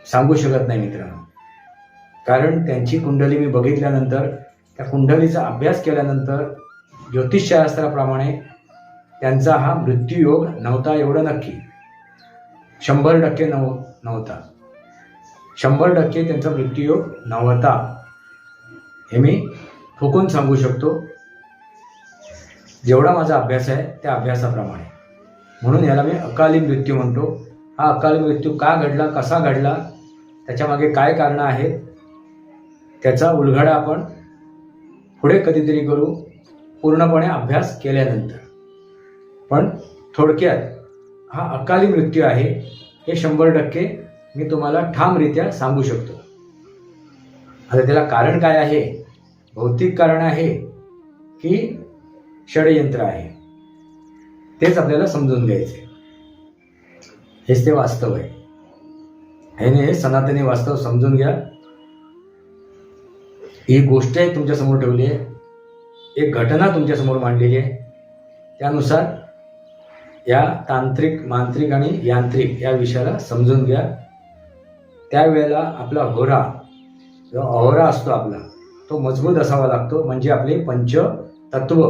सांगू शकत नाही मित्रांनो. कारण त्यांची कुंडली मी बघितल्यानंतर, त्या कुंडलीचा अभ्यास केल्यानंतर ज्योतिषशास्त्राप्रमाणे त्यांचा हा मृत्यूयोग नव्हता एवढं नक्की. 100% नव्हता. 100% त्यांचा मृत्यूयोग नव्हता हे मी ठोकून सांगू शकतो, जेवढा माझा अभ्यास आहे त्या अभ्यासाप्रमाणे. म्हणून याला मी अकाली मृत्यू म्हणतो. हा अकाली मृत्यू का घडला, कसा घडला, त्याच्यामागे काय कारणं आहेत, त्याचा उलगडा आपण पुढे कधीतरी करू, पूर्णपणे अभ्यास केल्यानंतर. पण थोडक्यात हा अकाली मृत्यू आहे हे 100% मी तुम्हाला ठामरित्या सांगू शकतो. आता त्याला कारण काय आहे, भौतिक कारण आहे की षडयंत्र आहे, तेच आपल्याला समजून घ्यायचे. हेच ते वास्तव आहे. हे सनातनी वास्तव समजून घ्या. ही गोष्ट एक तुमच्यासमोर ठेवली आहे, एक घटना तुमच्यासमोर मांडलेली आहे. त्यानुसार या तांत्रिक, मांत्रिक आणि यांत्रिक या विषयाला समजून घ्या. त्यावेळेला आपला होरा, जो अहोरा असतो आपला, तो मजबूत असावा लागतो. म्हणजे आपले पंचतत्व